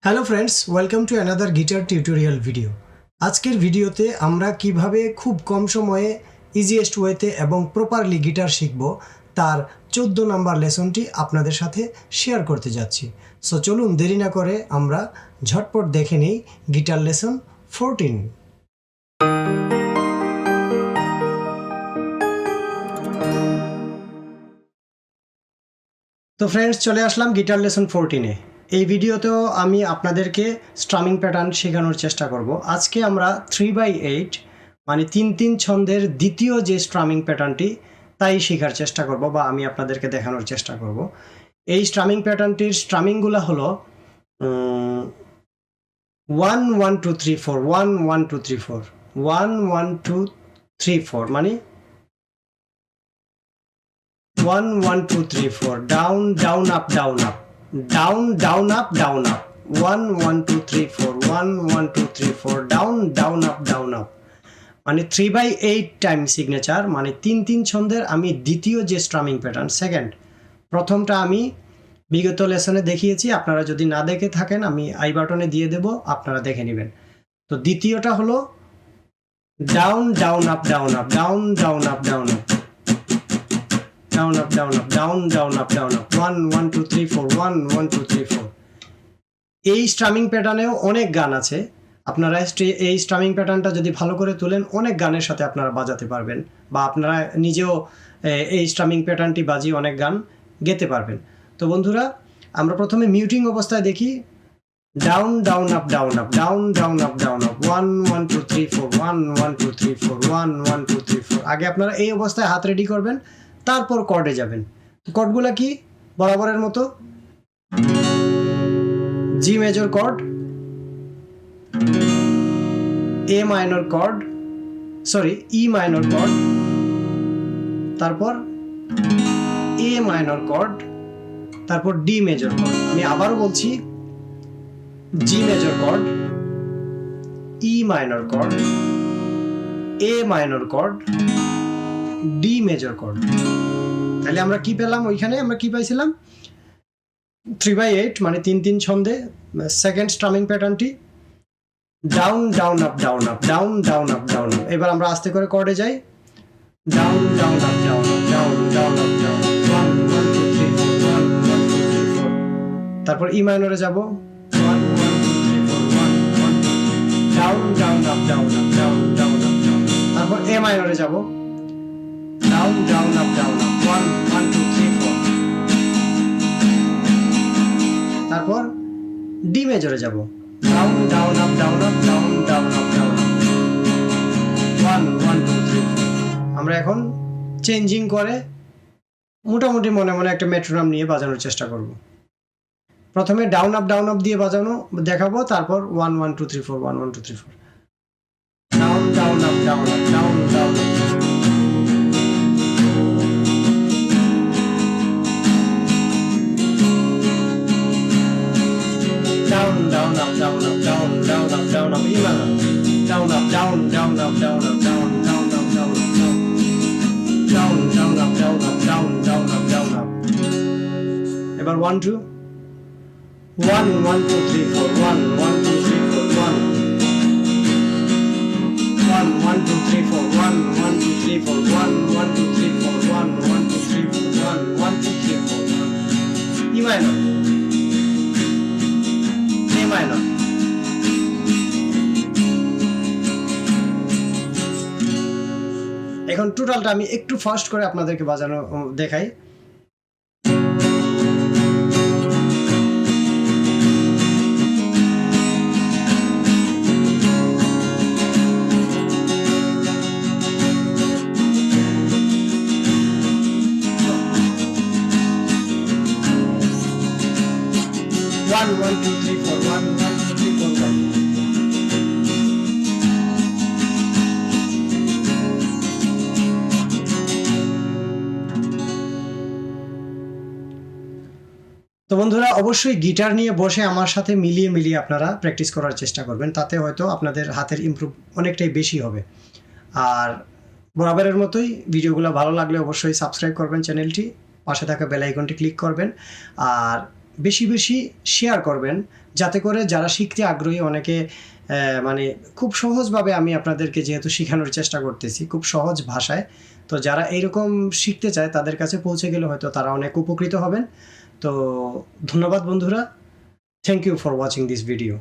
Hello friends, welcome to another guitar tutorial video. আজকের ভিডিওতে আমরা কিভাবে খুব কম সময়ে ইজিয়েস্ট ওয়েতে এবং প্রপারলি গিটার শিখব তার 14 নাম্বার লেসনটি আপনাদের সাথে শেয়ার করতে যাচ্ছি। সো চলুন দেরি না করে আমরা ঝটপট দেখে নেই গিটার লেসন 14। তো ফ্রেন্ডস, চলে আসলাম গিটার লেসন 14-এ। এই ভিডিওতেও আমি আপনাদেরকে স্ট্রামিং প্যাটার্ন শেখানোর চেষ্টা করব। আজকে আমরা 3/8 মানে 3/3 ছন্দের দ্বিতীয় যে স্ট্রামিং প্যাটার্নটি তাই শেখার চেষ্টা করব বা আমি আপনাদেরকে দেখানোর চেষ্টা করব। এই স্ট্রামিং প্যাটার্নটির স্ট্রামিংগুলো হলো 1 1 2 3 4 1 1 2 3 4 1 1 2 3 4 মানে 1 1 2 3 4 down down up down up down down up down up 1 1 2 3 4 1 1 2 3 4 down down up down up মানে 3/8 টাইম সিগনেচার মানে 3/3 ছন্দের আমি দ্বিতীয় যে স্ট্রামিং প্যাটার্ন সেকেন্ড। প্রথমটা আমি বিগত লেসনে দেখিয়েছি, আপনারা যদি না দেখে থাকেন আমি আই বাটনে দিয়ে দেব, আপনারা দেখে নেবেন। তো দ্বিতীয়টা হলো down down up down up down down up down up down up down up down down up down up 1 1 2 3 4 1 1 2 3 4। এই স্ট্রামিং প্যাটার্নেও অনেক গান আছে, আপনারা এই স্ট্রামিং প্যাটার্নটা যদি ভালো করে তোলেন অনেক গানের সাথে আপনারা বাজাতে পারবেন বা আপনারা নিজেও এই স্ট্রামিং প্যাটার্নটি বাজিয়ে অনেক গান গেতে পারবেন। তো বন্ধুরা, আমরা প্রথমে মিউটিং অবস্থায় দেখি down down up down up down down up down up 1 1 2 3 4 1 1 2 3 4 1 1 2 3 4। আগে আপনারা এই অবস্থায় হাত রেডি করবেন, তারপর কর্ডে যাবেন। কর্ডগুলো কি বরাবরের মতো G major chord, A minor chord, E minor chord, তারপর এ মাইনর কর্ড, তারপর ডি মেজর কর্ড। আমি আবারও বলছি G major chord, E minor chord, A minor chord, D major chord. তাহলে আমরা কি পেলাম? ওইখানে আমরা কি পাইছিলাম? 3/8 মানে 3/3 ছন্দে সেকেন্ড স্ট্রামিং প্যাটার্নটি down down up down up down down up down up. এবার আমরা আস্তে করে কর্ডে যাই down down up down up down down up down 1 1 2 3 4 1 1 2 3 4। তারপর ই মাইনরে যাব 1 1 2 3 4 1 1 2 3 down down up down up down down up down. তারপর এ মাইনরে যাব down down up down up 1 1 2 3 4। তারপর ডি মেজরে যাব down down up down up down down up down up 1 1 2 3 4। আমরা এখন changing করে মোটামুটি মনে মনে একটা মেট্রোনম নিয়ে বাজানোর চেষ্টা করব। প্রথমে ডাউন আপ দিয়ে বাজানো দেখাবো, তারপর 1 1 2 3 4 1 1 2 3 4 down down up down up down down up down down up down up down down up down up even down up down down up down up down down up down up down down up down up down down up down up। এবার 1 2 1 1 2 3 4 1 1 2 3 4 1 1 1 2 3 4 1 1 2 3 4 1 1 2 3 4 1 1 2 3 4 1 1 2 3 4 1 E minor minor. এখন টোটালটা আমি একটু fast করে আপনাদেরকে বাজানো দেখাই। One, 1 2 3 4 1 1 2 3 4 1। তো বন্ধুরা, অবশ্যই গিটার নিয়ে বসে আমার সাথে মিলিয়ে আপনারা প্র্যাকটিস করার চেষ্টা করবেন, তাতে হয়তো আপনাদের হাতের ইমপ্রুভ অনেকটাই বেশি হবে। আর বরাবরের মতোই ভিডিওগুলো ভালো লাগলে অবশ্যই সাবস্ক্রাইব করবেন চ্যানেলটি, পাশে থাকা বেল আইকনটি ক্লিক করবেন আর বেশি বেশি শেয়ার করবেন যাতে করে যারা শিখতে আগ্রহী, অনেকে মানে খুব সহজভাবে আমি আপনাদেরকে যেহেতু শেখানোর চেষ্টা করতেছি খুব সহজ ভাষায়, তো যারা এইরকম শিখতে চায় তাদের কাছে পৌঁছে গেলে হয়তো তারা অনেক উপকৃত হবেন। তো ধন্যবাদ বন্ধুরা, thank you for watching this video.